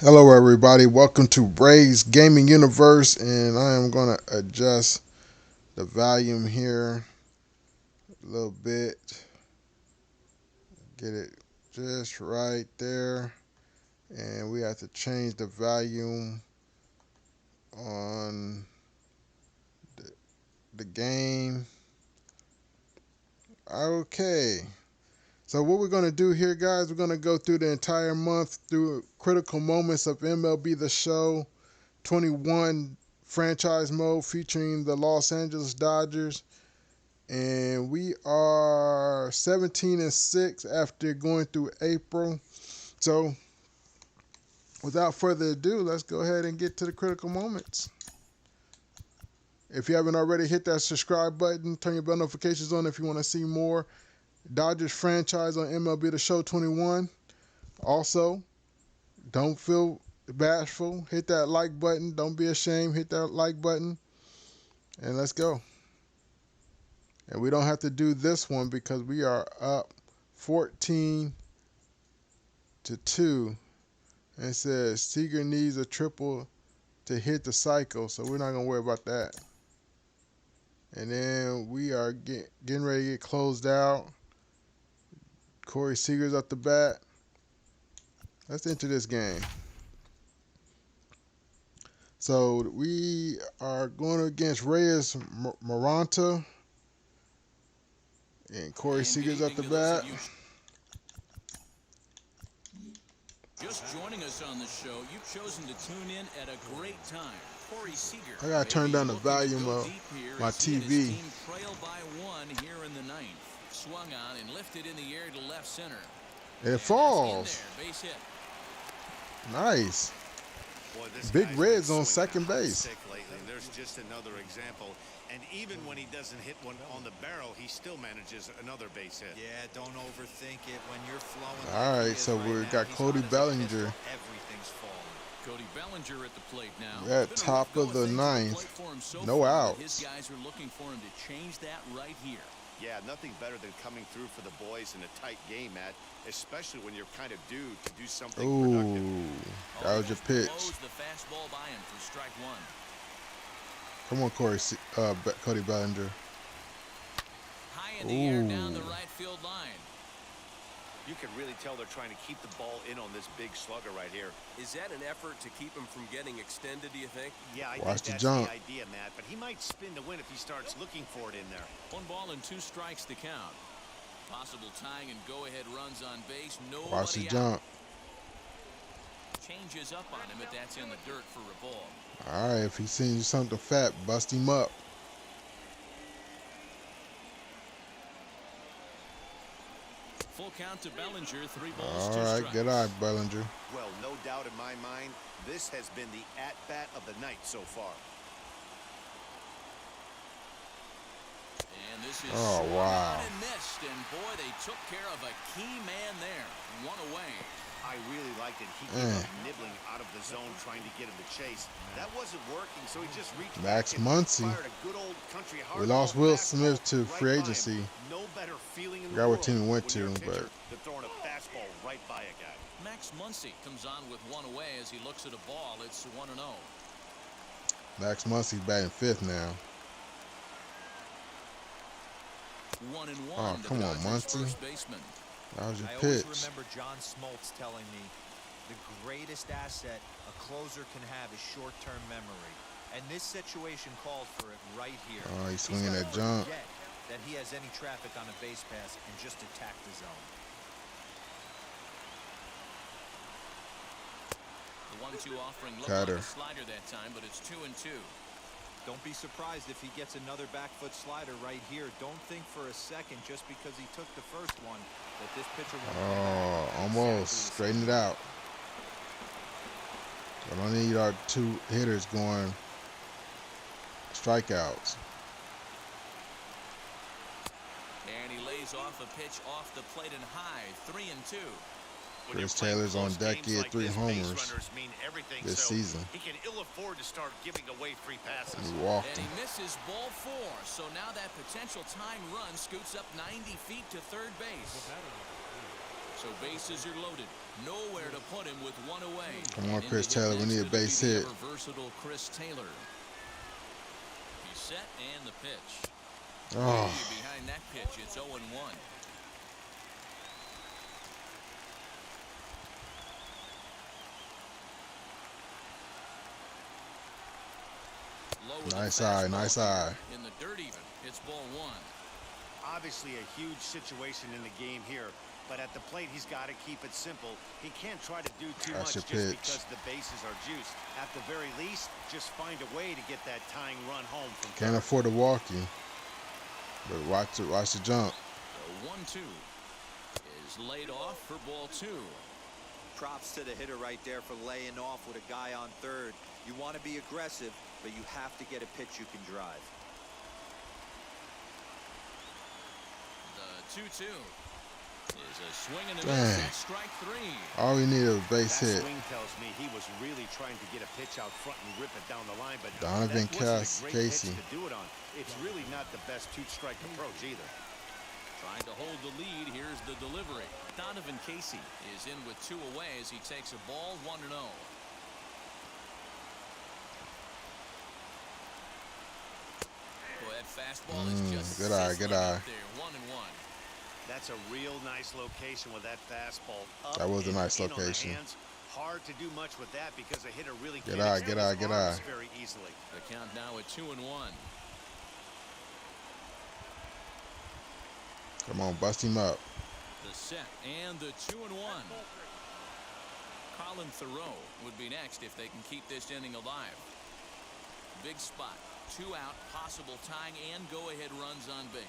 Hello, everybody. Welcome to Ray's Gaming Universe, and I am going to adjust the volume here a little bit. Get it just right there, and we have to change the volume on the game. Okay. So what we're going to do here, guys, we're going to go through the entire month through critical moments of MLB The Show 21 franchise mode featuring the Los Angeles Dodgers. And we are 17-6 after going through April. So without further ado, let's go ahead and get to the critical moments. If you haven't already, hit that subscribe button. Turn your bell notifications on if you want to see more Dodgers franchise on MLB The Show 21. Also, don't feel bashful. Hit that like button. Don't be ashamed. Hit that like button. And let's go. And we don't have to do this one because we are up 14-2. And it says Seeger needs a triple to hit the cycle, so we're not going to worry about that. And then we are getting ready to get closed out. Corey Seager's up the bat. Let's enter this game. So we are going against Reyes Maranta. And Corey Seager's up the bat. Just joining us on the show, you've chosen to tune in at a great time. Corey Seeger. I gotta turn down the volume of my TV. Trail by one here in the ninth. Swung on and lifted in the air to left center. It falls. Base hit. Nice. Boy, Big Red's on second base. There's just another example. And even when he doesn't hit one on the barrel, he still manages another base hit. Yeah, don't overthink it when you're flowing. All right, so we got Cody Bellinger. Everything's falling. Cody Bellinger at the plate now. At top of the ninth. No outs. His guys are looking for him to change that right here. Yeah, nothing better than coming through for the boys in a tight game, Matt, especially when you're kind of due to do something productive. Ooh, that was your pitch. The fastball by him for strike one. Come on, Cody Bellinger. High in the air down the right field line. You can really tell they're trying to keep the ball in on this big slugger right here. Is that an effort to keep him from getting extended, do you think? Yeah, I Watch think the that's jump. the idea, Matt, but he might spin to win if he starts looking for it in there. 1 ball and 2 strikes to count. Possible tying and go-ahead runs on base. Nobody Watch the out. jump. Changes up on him, but that's in the dirt for a ball. All right, if he sends you something fat, bust him up. Full count to Bellinger, 3 balls, 2 All right, strikes. good eye, Bellinger. Well, no doubt in my mind, this has been the at-bat of the night so far. And this is wow. and missed, and boy, they took care of a key man there. 1 away. I really liked it. He gave up nibbling out of the zone trying to get him to chase. That wasn't working, so he just reached Max back and Muncy. fired a good old country We hardball lost Will fastball Smith to right free by him. agency. No better feeling in the Forgot what world team he went when you're to, a pitcher but than throwing a fastball right by a guy. Max Muncy comes on with 1 away as he looks at a ball. It's 1-0. Max Muncy's batting 5th now. 1-1. Oh, come on, Muncy. First baseman. That was your I always pitch. remember John Smoltz telling me the greatest asset a closer can have is short-term memory. And this situation called for it right here. Oh, he's swinging that jump. Forget that he has any traffic on a base pass and just attack the zone. The 1-2 offering looked Cutter. like a slider that time, but it's 2-2. Don't be surprised if he gets another back foot slider right here. Don't think for a second just because he took the first one that this pitcher won't come back. Oh, almost. Straighten it out. I don't need our 2 hitters going strikeouts. And he lays off a pitch off the plate and high. 3-2. When you're Chris playing Taylor's on close deck. games He had like 3 this, base homers runners mean everything, this so season. he can ill afford to start giving away free passes. He walked And him. he misses ball 4. So now that potential tying run scoots up 90 feet to third base. So bases are loaded. Nowhere to put him with one away. Come on, And Chris in to hit Taylor. We next, need a it'll be base the hit. ever-versatile Chris Taylor. He's set and the pitch. Oh, Way behind that pitch, it's 0-1. nice eye, nice eye. In the dirt even, it's ball one. Obviously a huge situation in the game here, but at the plate he's got to keep it simple. He can't try to do too That's much your just pitch. because the bases are juiced. At the very least, just find a way to get that tying run home from Can't third. afford to walk you. But watch the jump. The 1-2 is laid off for ball two. Props to the hitter right there for laying off with a guy on third. You want to be aggressive, but you have to get a pitch you can drive. The 2-2 is a swing and a Dang. miss. That's strike three. All we need is a base That hit. swing tells me he was really trying to get a pitch out front and rip it down the line, but Donovan that wasn't a great Casey. pitch to do it on. It's really not the best two-strike approach either. Trying to hold the lead. Here's the delivery. Donovan Casey is in with two away as he takes a ball 1-0. Boy, that fastball is just good eye, good sizzling eye. up there. 1-1. That's a real nice location with that fastball. Up That was a and nice in on the location. hands. Hard to do much with that because a hitter really Good can't eye, extend good eye, his good arms eye. very easily. The count now at 2-1. Come on, bust him up. The set and the 2-1. Colin Thoreau would be next if they can keep this inning alive. Big spot. 2 out, possible tying and go-ahead runs on base.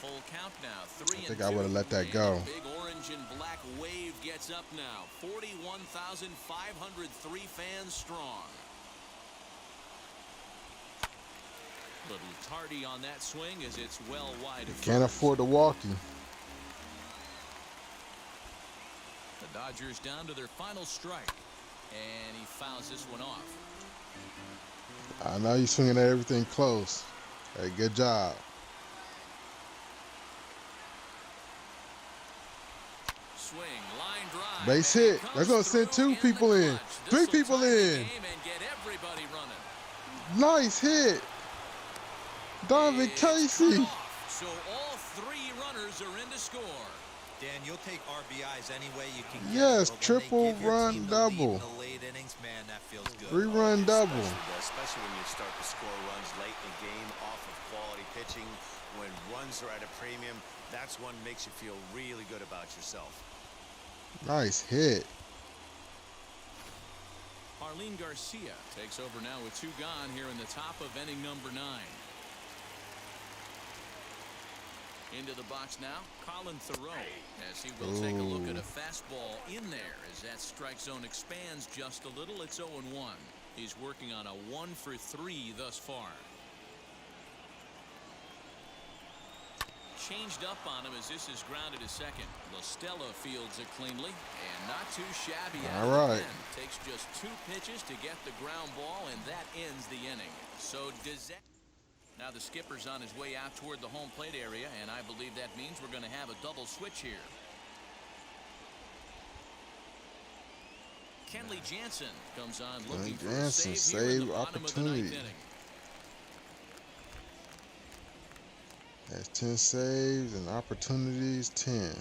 Full count now. 3-2. I think I would've let that go. Big orange and black wave gets up now. 41,503 fans strong. Little tardy on that swing as it's well wide of Can't first. afford to walk you. The Dodgers down to their final strike, and he fouls this one off. I know you're swinging at everything close. Hey, good job. Swing, line drive. Base and he hit. comes They're gonna send through 2 people the in. clutch. 3 This'll people tie the in. game and get everybody running. Nice hit. Donovan It's Casey. cut off, so all 3 runners are in to score. Dan, you'll take RBIs any way you can get. Yes, but when they triple give your run team the lead double. in the late innings, man, that feels good. 3-run double. Especially when you start to score runs late in the game off of quality pitching. When runs are at a premium, that's one makes you feel really good about yourself. Nice hit. Arlene Garcia takes over now with 2 gone here in the top of inning number 9. Into the box now, Colin Thoreau, as he will take a look at a fastball in there as that strike zone expands just a little. It's 0-1. He's working on a 1-for-3 thus far. Changed up on him as this is grounded to second. LaStella fields it cleanly and not too shabby. All right. Takes just 2 pitches to get the ground ball, and that ends the inning. So does that. Now the skipper's on his way out toward the home plate area, and I believe that means we're going to have a double switch here. Kenley Jansen comes on looking for a Jansen, save here in the save bottom of the 9th opportunity. inning. That's 10 saves and opportunities 10.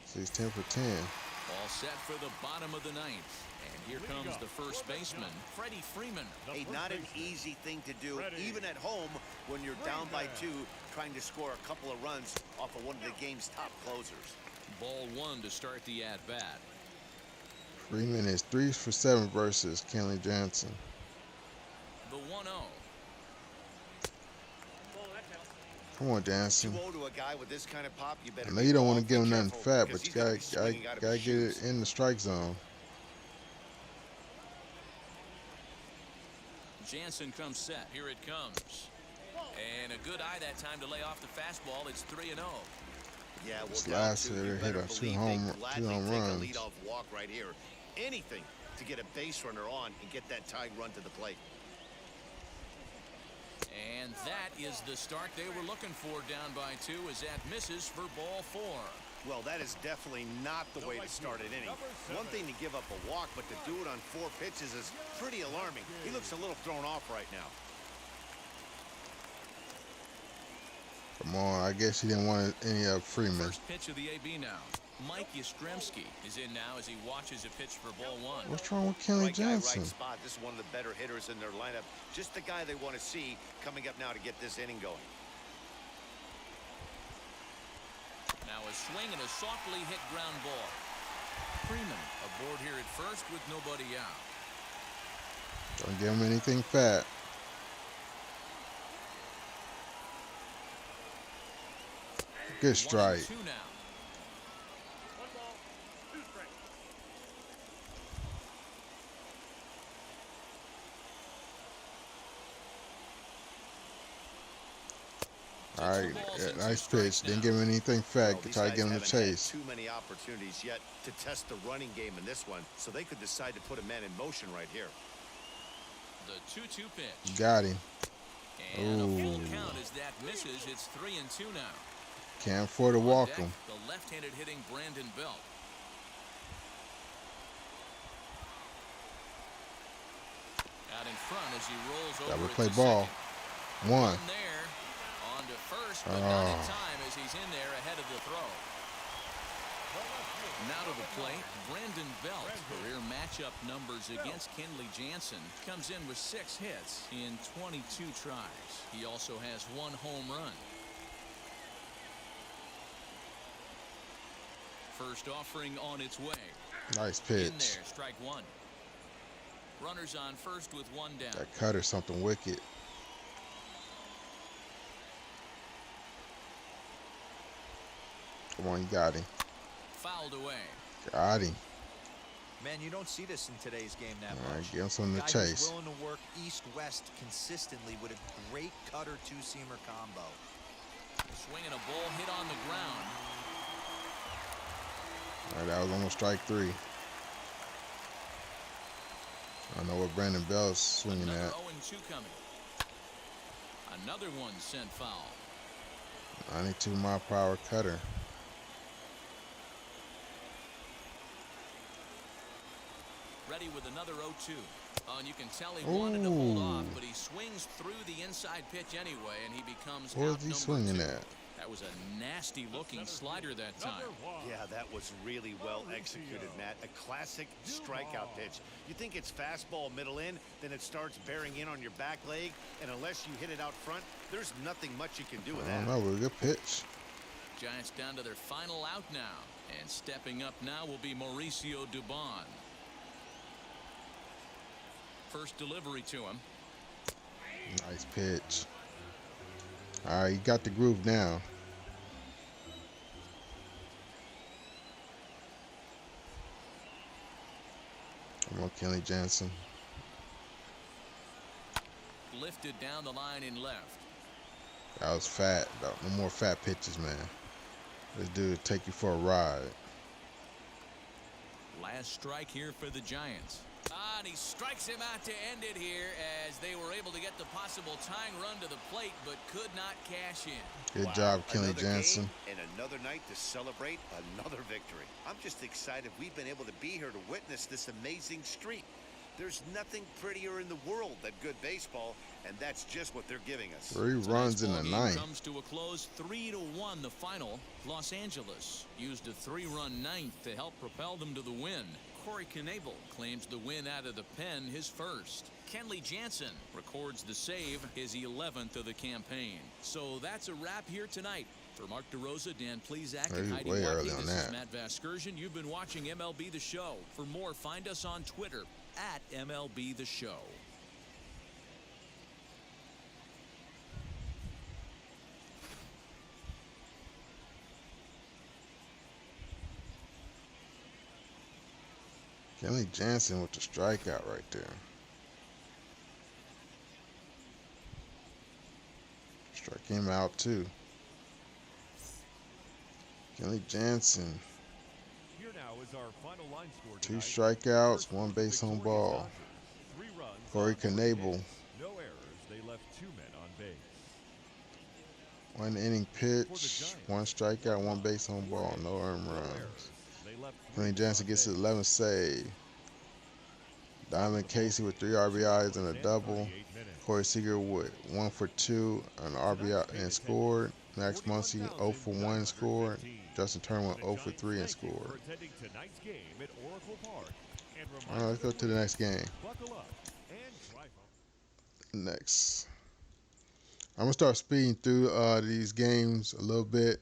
So he's 10 for 10. All set for the bottom of the 9th. And here comes the first baseman, Freddie Freeman. Hey, not an easy thing to do, even at home when you're down by 2, trying to score a couple of runs off of one of the game's top closers. Ball 1 to start the at-bat. Freeman is 3 for 7 versus Kenley Jansen. The 1-0. Come on, Jansen. 2-0 to a guy with this kind of pop, you better I know you don't want to be give him nothing careful fat, because but you he's gonna be swinging out of gotta his get shoes. it in the strike zone. Jansen comes set. Here it comes. And a good eye that time to lay off the fastball. It's 3-0. Yeah, well, This down last 2, hitter you hit better us 2 believe home they gladly take runs. a leadoff walk right here. Anything to get a base runner on and get that tying run to the plate. And that is the start they were looking for, down by 2, as that misses for ball 4. Well, that is definitely not the way to start an inning. One thing to give up a walk, but to do it on 4 pitches is pretty alarming. He looks a little thrown off right now. Come on, I guess he didn't want any of Freeman. First pitch of the AB now. Mike Yastrzemski is in now as he watches a pitch for ball 1. What's wrong with Kenley Right guy, Jansen? right spot. This is one of the better hitters in their lineup. Just the guy they want to see coming up now to get this inning going. Now a swing and a softly hit ground ball. Freeman aboard here at first with nobody out. Don't give him anything fat. Good strike. 1-2 now. All right, nice pitch. Didn't give him anything fat. Could try to get him to chase. Too many opportunities yet to test the running game in this one, so they could decide to put a man in motion right here. The 2-2 pitch. Got him. And a full count as that misses. It's 3-2 now. Can't afford to walk him. The left-handed hitting Brandon Belt. Out in front as he rolls over. Double play ball. One. There on to first, but not in time as he's in there ahead of the throw. Now to the plate, Brandon Belt. Career matchup numbers against Kenley Jansen. Comes in with 6 hits in 22 tries. He also has 1 home run. First offering on its way. Nice In pitch. there, strike 1. Runners on first with 1 down. That cutter's something wicked. Come on, you got him. Fouled away. Got him. Man, you don't see this in today's game that All right, much. give him something to Guy who's chase. willing to work east-west consistently with a great cutter 2-seamer combo. Swinging a ball hit on the ground. All right, that was almost strike 3. I don't know what Brandon Belt's swinging Another at. 0-2 coming. Another one sent foul. 92 mile per hour cutter. Ready with another 0-2. Oh, and you can tell he wanted to hold off, but he swings through the inside pitch anyway, and he becomes What out is he number swinging 2. at? That was a nasty-looking slider that time. Yeah, that was really well executed, Matt. A classic strikeout pitch. You think it's fastball middle in, then it starts bearing in on your back leg, and unless you hit it out front, there's nothing much you can do with I don't that. know, but a good pitch. Giants down to their final out now, and stepping up now will be Mauricio Dubon. First delivery to him. Nice pitch. All right, you got the groove now. Come on, Kenley Jansen. Lifted down the line in left. That was fat. No more fat pitches, man. This dude take you for a ride. Last strike here for the Giants. And he strikes him out to end it here as they were able to get the possible tying run to the plate, but could not cash in. Good job, Kenley Another Jansen. game and another night to celebrate another victory. I'm just excited we've been able to be here to witness this amazing streak. There's nothing prettier in the world than good baseball, and that's just what they're giving us. 3 runs in the Game 9th. comes to a close, 3-1 the final. Los Angeles used a 3-run 9th to help propel them to the win. Corey Knebel claims the win out of the pen, his first. Kenley Jansen records the save, his 11th of the campaign. So that's a wrap here tonight. For Mark DeRosa, Dan Plesac, and Heidi way early Watkey, on this is that. Matt Vasgersian. You've been watching MLB The Show. For more, find us on Twitter at MLB The Show. Kenley Jansen with the strikeout right there. Struck him out too. Kenley Jansen. Here now is our final line score 2 tonight. strikeouts, First, 1 base on victorious ball. Dodgers. 3 runs Corey on 3 Knebel. hits. No errors. They left 2 men on base. 1 inning pitch, 1 strikeout, 1 base on ball, no earned runs. Tony Jansen gets his 11th save. Diamond Casey with 3 RBIs and a double. Corey Seeger with 1 for 2, an RBI and scored. Max Muncy 0 for 1 scored. Justin Turner went 0 for 3 and scored. All right, let's go to the next game. Next. I'm going to start speeding through these games a little bit.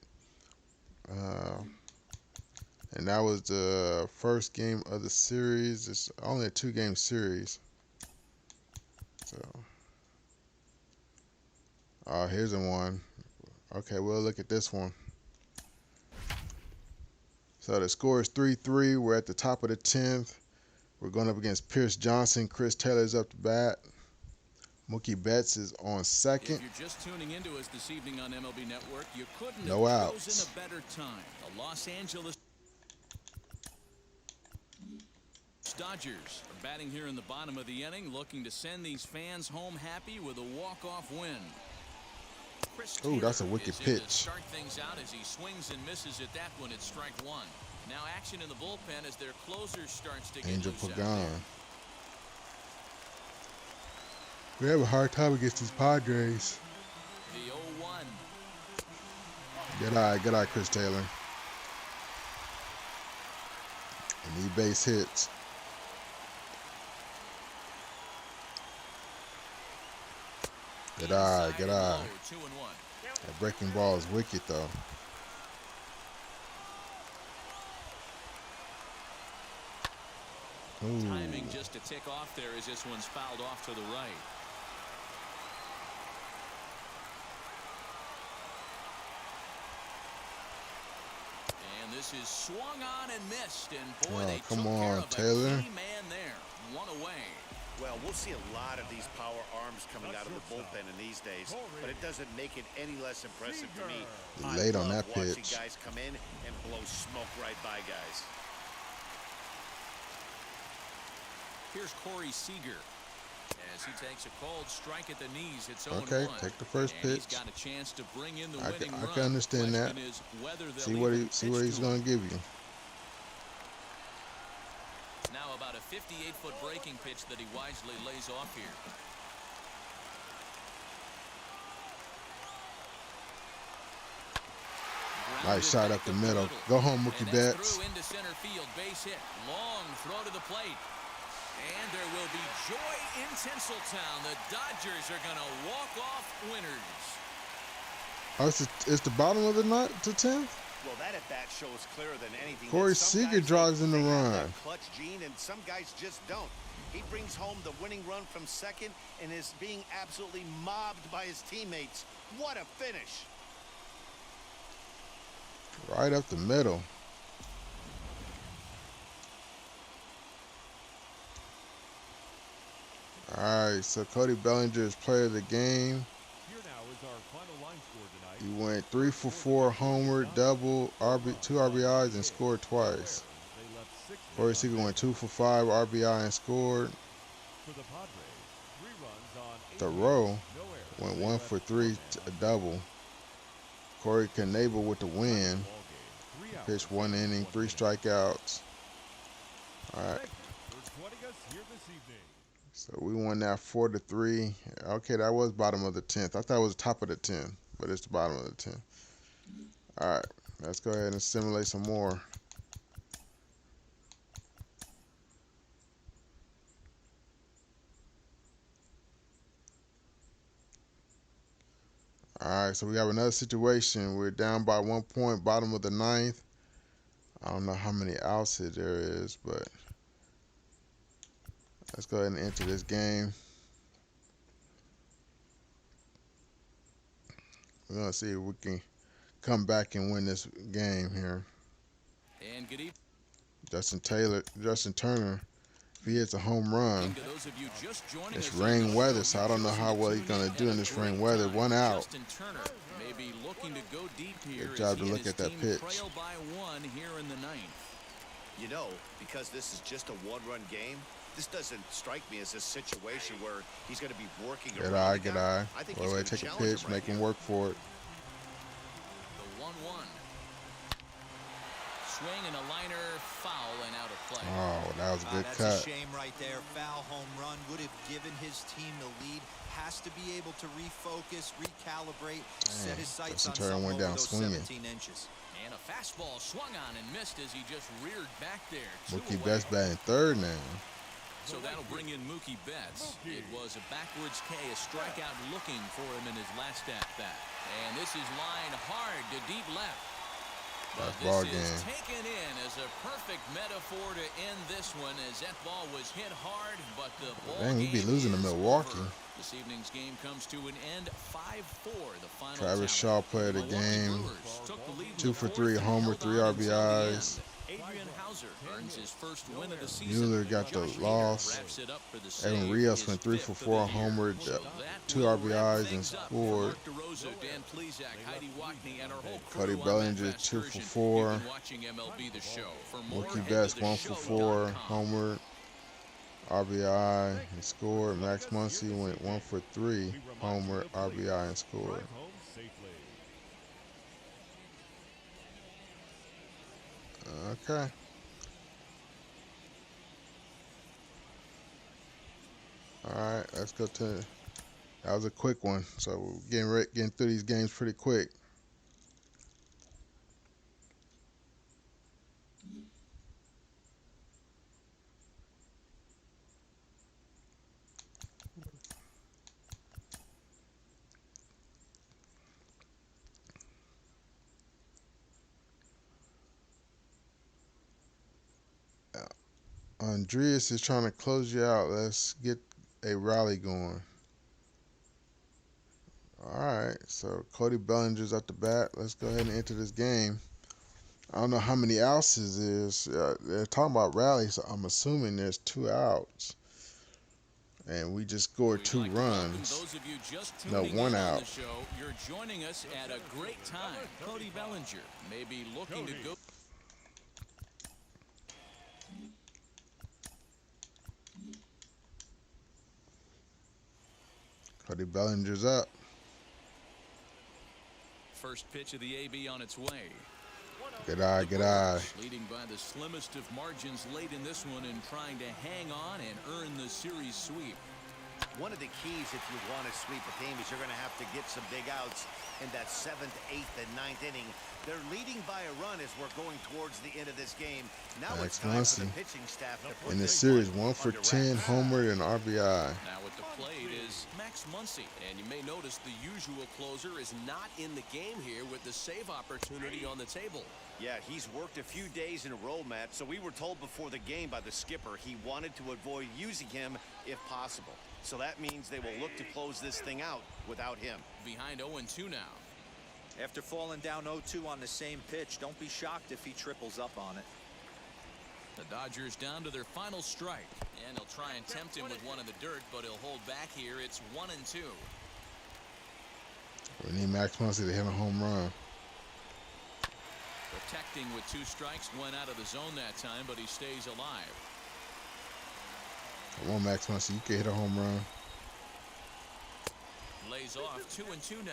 And that was the first game of the series. It's only a 2-game series. So, here's a one. Okay, we'll look at this one. So the score is 3-3. We're at the top of the 10th. We're going up against Pierce Johnson. Chris Taylor's up to bat. Mookie Betts is on second. If you're just tuning into us this evening on MLB Network, you couldn't No have outs. chosen a better time. The Los Angeles Dodgers are batting here in the bottom of the inning, looking to send these fans home happy with a walk-off win. Ooh, that's a wicked pitch. Start things out as he swings and misses at that one at strike 1. Now action in the bullpen as their closer starts to get Angel loose out Pagan. there. We have a hard time against these Padres. The 0-1. Good eye, Chris Taylor. And he base hits. Good eye. Low, 2-1. That breaking ball is wicked, though. Ooh. Timing just to tick off there as this one's fouled off to the right. And this is swung on and missed, and boy, they come took on, care of Taylor. a key man there. 1 away. Well, we'll see a lot of these power arms coming out of the bullpen in these days, but it doesn't make it any less impressive to me. Late I on love that watching pitch. guys come in and blow smoke right by guys. Here's Corey Seeger as he takes a cold strike at the knees. It's 0-1. Okay, take the first and pitch. He's got a chance to bring in the I winning run. can understand that. Question is whether they'll See what even he's pitch to going him. to give you. Now about a 58-foot breaking pitch that he wisely lays off here. Nice shot up the middle. Go home, Mookie Betts. Into center field, base hit. Long throw to the plate. And there will be joy in Tinseltown. The Dodgers are going to walk off winners. Oh, it's the bottom of the ninth to 10th? Well, that at bat shows clearer than anything. Corey that some Seager guys drives in the they have run. that clutch gene, and some guys just don't. He brings home the winning run from second and is being absolutely mobbed by his teammates. What a finish. Right up the middle. All right, so Cody Bellinger is player of the game. Here now is our final line score tonight. He went 3 for 4, homer, double, 2 RBIs, and scored twice. They left 6 Corey Seager went 2 for 5, RBI, and scored. for the Padres. 3 runs on 8 Thoreau hits, no errors. went 1 for 3, a double. Corey Knebel with the win. Ball game. 3 outs. Pitched 1 inning, 3 strikeouts. All right, Thank you for joining us here this evening. so we won that 4-3. Okay, that was bottom of the 10th. I thought it was top of the 10th, but it's the bottom of the 10th. All right, let's go ahead and simulate some more. All right, so we have another situation. We're down by 1 point, bottom of the 9th. I don't know how many outs there is, but let's go ahead and enter this game. We're going to see if we can come back and win this game here. And good evening. Justin Turner, if he hits a home run, To those of you just joining it's us on rain the weather, show, so I don't know how well he's going to do in this Great rain weather. time. 1 out. Justin Turner may be looking to go deep here. Good job as to he look and his at that team pitch. Trail by 1 here in the 9th. You know, because this is just a one-run game, this doesn't strike me as a situation where he's going to be working Good around eye, the good guy. eye. I think Wait, he's wait, gonna take a challenge pitch, him right make him here. work for it. 1-1. Swing and a liner, foul and out of play. Oh, that was a good that's cut. a shame right there. Foul home run would have given his team the lead. Has to be able to refocus, recalibrate, set his sights on Justin Turner something went over down those swinging. 17 inches. And a fastball swung on and missed as he just reared back there. Mookie Betts batting third now. So that'll bring in Mookie Betts. It was a backwards K, a strikeout looking for him in his last at-bat. And this is lined hard to deep left. But Ball this is game. taken in as a perfect metaphor to end this one, as that ball was hit hard, but the ball Dang, we'd be game losing to is Milwaukee. over. This evening's game comes to an end, 5-4, the final Travis tally. Shaw player of the Milwaukee game. Brewers took the lead in 2 the for fourth 3, and homer, held 3 on until the RBIs. end. Adrian Hauser earns his first win of the season. Mueller got the Josh loss. Hader wraps it up for the Evan save, Rios his went 3 for fifth 4, of the year. homered, So that 2 will wrap RBIs and things up. scored. Mark DeRosa, Dan Plezak, Heidi Wackney, and our whole crew Cody on that Bellinger, fast 2 for version. 4. You've been watching MLB The Show. For more, Mookie head Betts to 1 for 4, theshow.com. homered, RBI and scored. Max Muncy went 1 for 3, homer, RBI and scored. Drive home safely. Okay. All right, let's go to. That was a quick one, so we're getting through these games pretty quick. Andreas is trying to close you out. Let's get a rally going. All right, so Cody Bellinger's at the bat. Let's go ahead and enter this game. I don't know how many outs this is. They're talking about rallies, so I'm assuming there's 2 outs. And we just scored 2 We'd like to welcome runs. those of you just No, tuning 1 in on out. the show. You're joining us at a great time. Cody Bellinger may be looking to go. Cody Bellinger's up. First pitch of the AB on its way. Good eye, The good eye. Brewers leading by the slimmest of margins late in this one and trying to hang on and earn the series sweep. One of the keys if you want to sweep a team is you're going to have to get some big outs in that 7th, 8th, and 9th inning. They're leading by a run as we're going towards the end of this game. Now it's time for the pitching staff to put In the this series, one 1 for under 10, wraps. homer and RBI. Now at the plate is Max Muncy. And you may notice the usual closer is not in the game here with the save opportunity on the table. Yeah, he's worked a few days in a row, Matt, so we were told before the game by the skipper he wanted to avoid using him if possible. So that means they will look to close this thing out without him. Behind 0-2 now. After falling down 0-2 on the same pitch, don't be shocked if he triples up on it. The Dodgers down to their final strike. And he'll try and tempt him with one in the dirt, but he'll hold back here. It's 1-2. We need Max Muncy to hit a home run. Protecting with 2 strikes, went out of the zone that time, but he stays alive. Come on, Max Muncy, you can hit a home run. Lays off 2-2 now.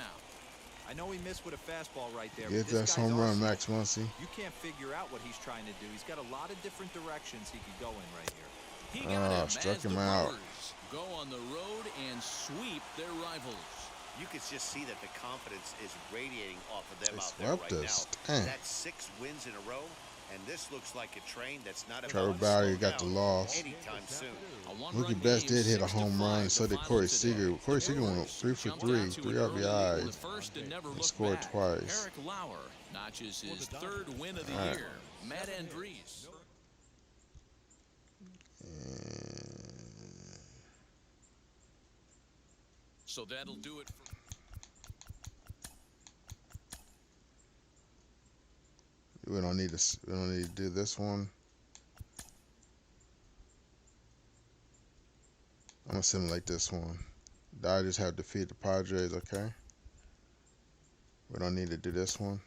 I know he missed with a fastball right there. Get but this that guy's home run, awesome. Max Muncy. You can't figure out what he's trying to do. He's got a lot of different directions he could go in right here. He got him struck as him the out. Brewers go on the road and sweep their rivals. You can just see that the confidence is radiating off of them They out there swept right us. now. Dang. That's 6 wins in a row, and this looks like a train that's not Trevor about to Bauer slow got the down loss. anytime soon. A one-run Mookie Betts game, did hit a 6-5, home run, and so the did Corey final today. Seeger. Corey The Seeger went Brewers 3 for jumped 3, out to 3 an early lead in RBIs. the first and never looked Scored back. twice. Eric Lauer notches his 3rd win of the All right. year. Matt Andrees. So that'll do it for We don't need to. We don't need to do this one. I'm gonna simulate this one. Dodgers have defeated the Padres. Okay. We don't need to do this one.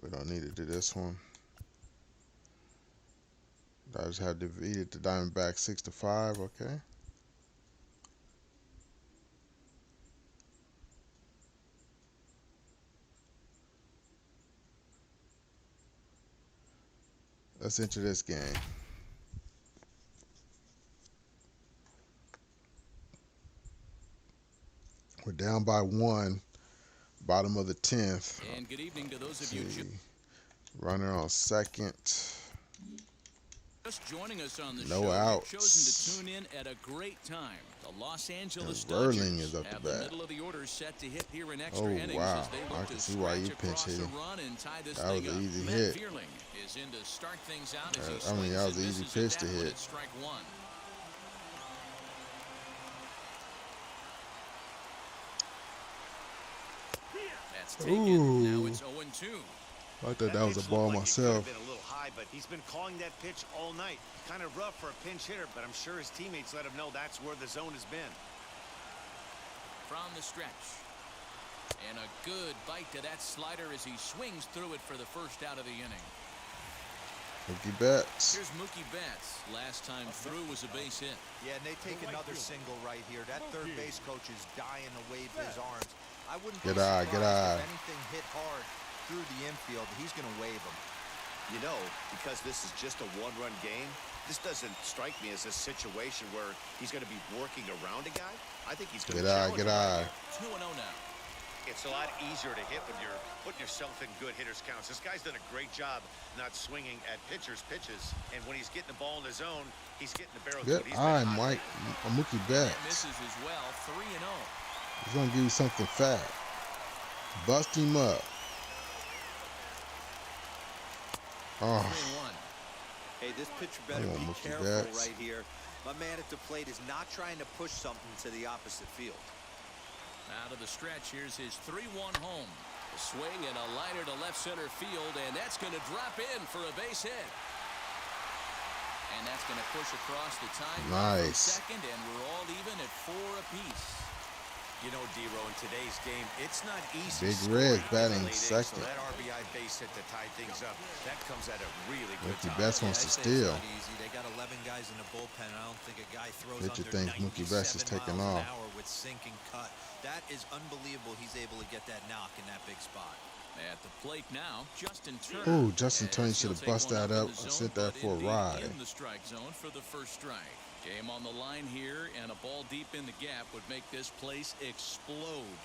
We don't need to do this one. Dodgers have defeated the Diamondbacks 6-5. Okay. Let's enter this game. We're down by 1, bottom of the 10th. And good evening to those of you Runner on second. just joining us on the No show. outs. You've chosen to tune in at a great time. The Los Angeles Verling Dodgers is up the have bat. the middle of the order set to hit here in extra Oh, innings wow. as they I look can to see why you scratch pinch across a hitting. run and tie this That was thing an up. easy Matt hit. Vierling is in to start things out as he I mean, swings that was and an easy misses pitch at to that one hit. at strike one. That's taken. Now it's 0-2. I thought that was a pitch ball looked like it could have myself. been a little high, but he's been calling that pitch all night. Kind of rough for a pinch hitter, but I'm sure his teammates let him know that's where the zone has been. From the stretch. And a good bite to that slider as he swings through it for the first out of the inning. Mookie Betts. Here's Mookie Betts. Last time through was a base hit. Yeah, and they take another single right here. That third base coach is dying to wave his arms. I wouldn't be surprised if anything hit hard through the infield. He's going to wave him. You know, because this is just a one-run game, this doesn't strike me as a situation where he's going to be working around a guy. I think he's going to challenge him right here. 2-0 now. It's a lot easier to hit when you're putting yourself in good hitters' counts. This guy's done a great job not swinging at pitchers' pitches, and when he's getting the ball in the zone, he's getting the barrel. Good eye, Mike. Mookie That Betts. misses as well. 3-0. He's going to give you something fat. Bust him up. Oh, 3-1. Hey, this pitcher better Come on, be Mookie careful Betts. right here. My man at the plate is not trying to push something to the opposite field. Out of the stretch, here's his 3-1 home. A swing and a liner to left center field, and that's going to drop in for a base hit. And that's going to push across the time. Nice. Second, and we're all even at 4 apiece. You know, D-Row, in today's game, it's not easy. Big scoring Red in the batting late innings, second. So that RBI base hit to tie things up, that comes at a really good Mookie time. Betts wants to I'd say steal. It's not easy. They got 11 guys in the bullpen. I don't think a guy throws Pitcher under thinks Mookie Betts is 97 taking miles an off. hour with sinking cut. That is unbelievable. He's able to get that knock in that big spot. At the plate now, Justin Turner. Ooh, Justin As Turner he'll should have take bust one that in up the and zone, sent that but for a indeed ride. in the strike zone for the first strike. Game on the line here, and a ball deep in the gap would make this place explode.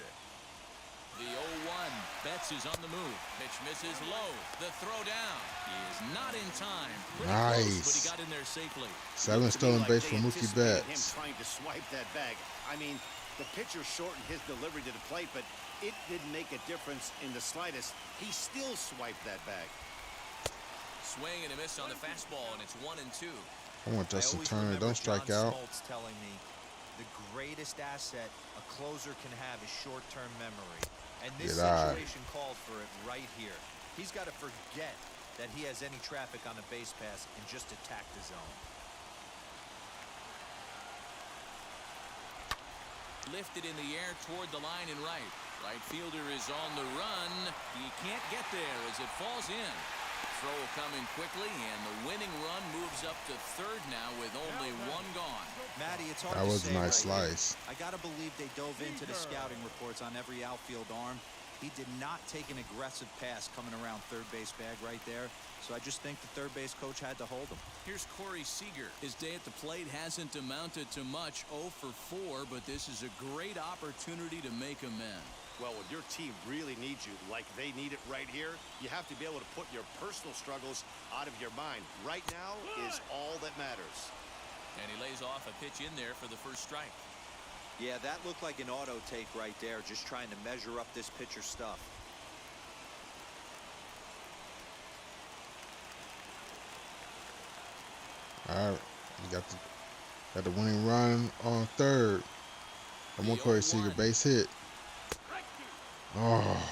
The 0-1. Betts is on the move. Pitch misses low. The throw down. He is not in time. Pretty close, but he got in there safely. 7 stolen base for Mookie Him Betts. trying to swipe that bag. I mean, the pitcher shortened his delivery to the plate, but it didn't make a difference in the slightest. He still swiped that bag. Swing and a miss on the fastball, and it's 1-2. I want Justin I always Turner. remember Don't strike John out. Smoltz telling me the greatest asset a closer can have is short-term memory. And this Get out. situation called for it right here. He's got to forget that he has any traffic on a base pass and just attack the zone. Lifted in the air toward the line and right. Right fielder is on the run. He can't get there as it falls in. Throw coming quickly, and the winning run moves up to third now with only 1 gone. Matty, it's hard That to was a say nice right here. slice. I got to believe they dove into the scouting reports on every outfield arm. He did not take an aggressive pass coming around third base bag right there. So I just think the third base coach had to hold him. Here's Corey Seeger. His day at the plate hasn't amounted to much, 0 for 4, but this is a great opportunity to make amends. Well, when your team really needs you, like they need it right here, you have to be able to put your personal struggles out of your mind. Right now is all that matters. And he lays off a pitch in there for the first strike. Yeah, that looked like an auto take right there, just trying to measure up this pitcher's stuff. All right, you got the winning run on third. Come on, Corey Seeger, base hit. Oh,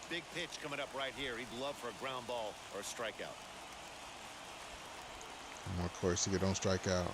Big pitch coming up right here. He'd love for a ground ball or a strikeout. come on, Corey Seeger, don't strike out.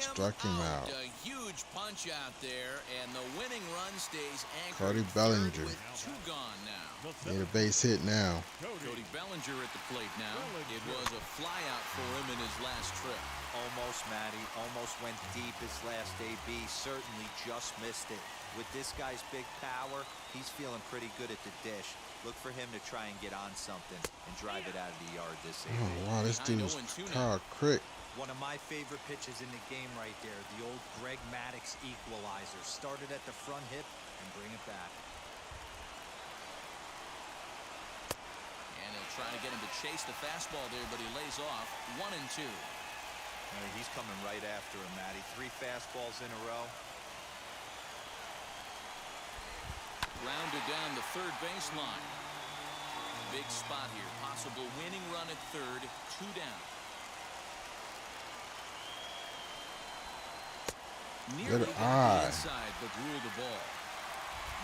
struck him out. A huge punch out there, and the winning run stays anchored. Cody Bellinger. With 2 gone now. Need a base hit now. Cody Bellinger at the plate now. It was a flyout for him in his last trip. Almost, Matty. Almost went deep his last AB. Certainly just missed it. With this guy's big power, he's feeling pretty good at the dish. Look for him to try and get on something and drive it out of the yard this AB. Oh, wow, this dude's Kyle Crick. One of my favorite pitches in the game right there. The old Greg Maddux equalizer. Started at the front hip and bring it back. And he'll try to get him to chase the fastball there, but he lays off. 1-2. He's coming right after him, Matty. 3 fastballs in a row. Rounded down the third baseline. Big spot here. Possible winning run at third. 2 down. Nearly got the inside, but ruled the ball.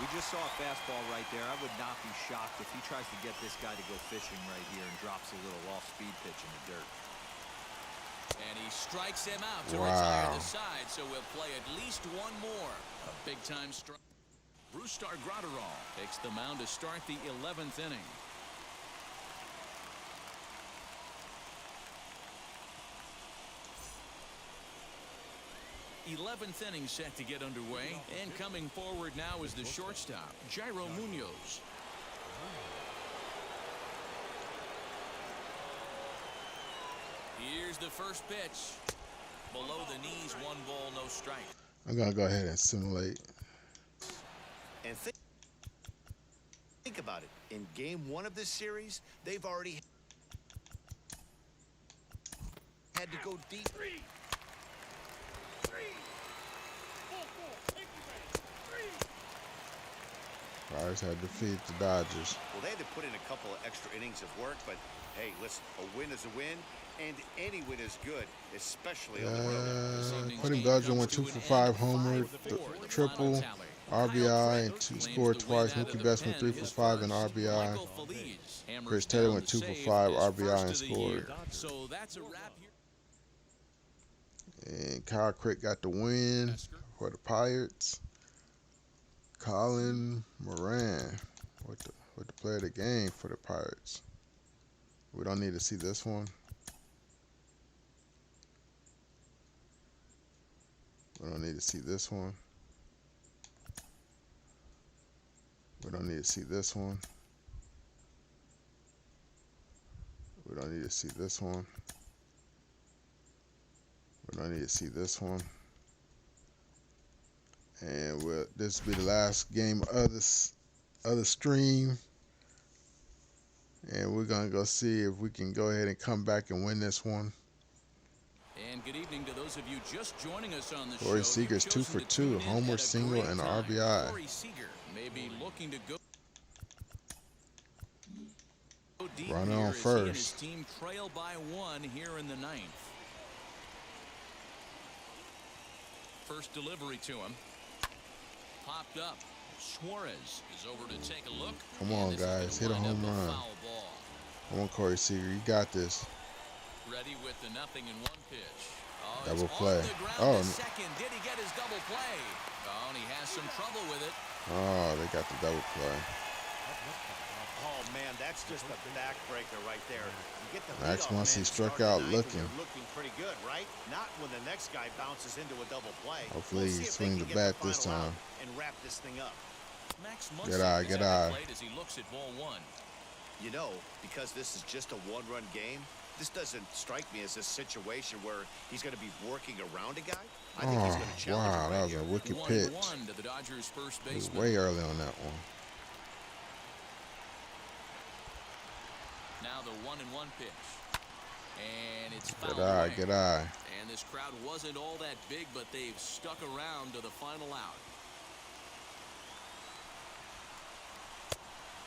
We just saw a fastball right there. I would not be shocked if he tries to get this guy to go fishing right here and drops a little off-speed pitch in the dirt. And he strikes him out to retire the side, so we'll play at least 1 more. A big-time strike. Brustar Graterol takes the mound to start the 11th inning. '11th inning set to get underway, and coming forward now is the shortstop, Jairo Munoz. Here's the first pitch. Below the knees, 1 ball, no strike. I'm gonna go ahead and simulate. And think about it. In game 1 of this series, they've already had to go deep. Pirates had defeated the Dodgers. Well, they had to put in a couple of extra innings of work, but hey, listen, a win is a win, and any win is good, especially on the road. Cody Bellinger went 2 for 5, homer, triple, RBI, and scored twice. Mookie Betts went 3 for 5 and RBI. Chris Taylor went 2 for 5, RBI, and scored. So that's a wrap here. And Kyle Crick got the win for the Pirates. Colin Moran with the player of the game for the Pirates. We don't need to see this one. We don't need to see this one. We don't need to see this one. We don't need to see this one. We don't need to see this one. And this will be the last game of the stream. And we're going to go see if we can go ahead and come back and win this one. And good evening to those of you just joining us on the show. Corey Seeger's 2 for 2, homer, single, and RBI. Corey Seeger may be looking to go deep Runner here on as first. he and his team trail by 1 here in the 9th. First delivery to him. Popped up. Suarez is over to take a look. Come on, guys. Hit a home run. Come on, Corey Seeger. You got this. Ready with the 0-1 pitch. Oh, Double play. Oh, second. Did he get his double play? Oh, and he has some trouble with it. Oh, they got the double play. Oh man, that's just a backbreaker right there. You get the Max leadoff once he man struck started out ninth looking. when you're looking pretty good, right? Not when the next guy bounces into a double play. Hopefully Let's he see if swings they the can get bat this final time. out and wrap this thing up. Max Good eye, good eye. As he looks at ball 1. You know, because this is just a 1-run game, this doesn't strike me as a situation where he's going to be working around a guy. I think he's going to challenge him wow, right that was here. a wicked 1-1 pitch. to the Dodgers' first It was baseman. way early on that one. Now the 1-1 pitch. And it's fouled Good eye, away. good eye. And this crowd wasn't all that big, but they've stuck around to the final out.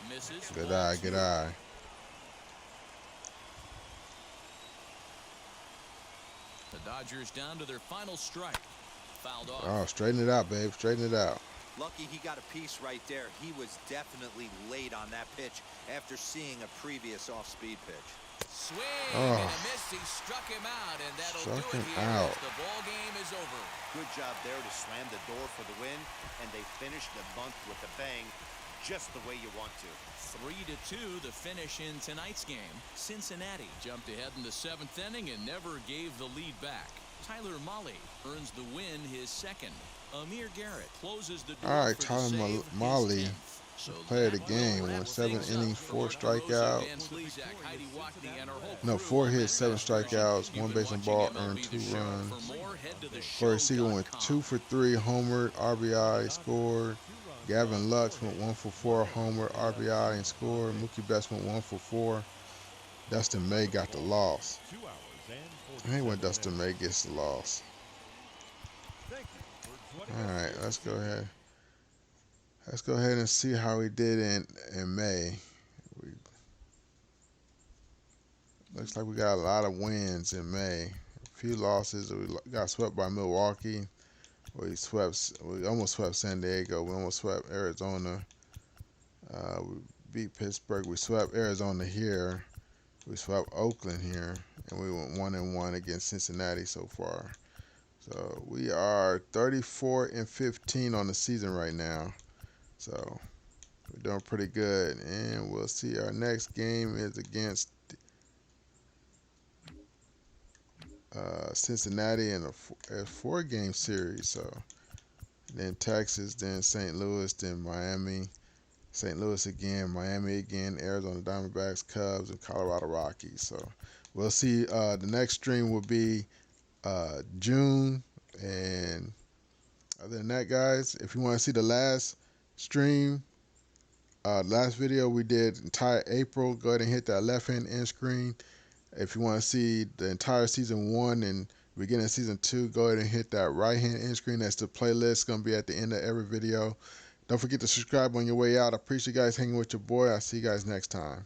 Misses. Good Ball eye, 2. good eye. The Dodgers down to their final strike. Fouled off. Oh, straighten it out, babe. Straighten it out. Lucky he got a piece right there. He was definitely late on that pitch after seeing a previous off-speed pitch. Swing Oh. and a miss. He struck him out, and that'll Struck do it him here out. as the ball game is over. Good job there to slam the door for the win, and they finished the month with a bang, just the way you want to. 3-2 the finish in tonight's game. Cincinnati jumped ahead in the 7th inning and never gave the lead back. Tyler Mahle earns the win, his second. Amir Garrett closes the door. All right, for the Tyler save, his Mahle, 10th. So player of the that game, will went wrap 7 things innings, up 4 for Rosa strikeouts. Van Slezak, Heidi Wackney, and our whole No, crew 4 on hits, 7 that station. strikeouts, You've 1 been base and watching ball, MLB earned The 2 Show. runs. For more, head to the Corey Seeger went show.com. 2 for 3, homer, RBI, scored. Gavin Lux went 1 for 4, homer, RBI, and scored. Mookie Betts went 1 for 4. Dustin May got the loss. 2 hours and I hate when 47 Dustin minutes. May gets the loss. Thank you for joining All us right, here let's this go evening. ahead. Let's go ahead and see how he did in May. Looks like we got a lot of wins in May. A few losses. We got swept by Milwaukee. We almost swept San Diego. We almost swept Arizona. We beat Pittsburgh. We swept Arizona here. We swept Oakland here, and we went 1-1 against Cincinnati so far. So we are 34-15 on the season right now. So we're doing pretty good, and we'll see. Our next game is against Cincinnati in a 4-game series. So then Texas, then St. Louis, then Miami, St. Louis again, Miami again, Arizona Diamondbacks, Cubs, and Colorado Rockies. So we'll see. The next stream will be June, and other than that, guys, if you want to see the last stream, last video we did entire April, go ahead and hit that left-hand end screen. If you want to see the entire season 1 and beginning of season 2, go ahead and hit that right-hand end screen. That's the playlist. It's going to be at the end of every video. Don't forget to subscribe on your way out. I appreciate you guys hanging with your boy. I'll see you guys next time.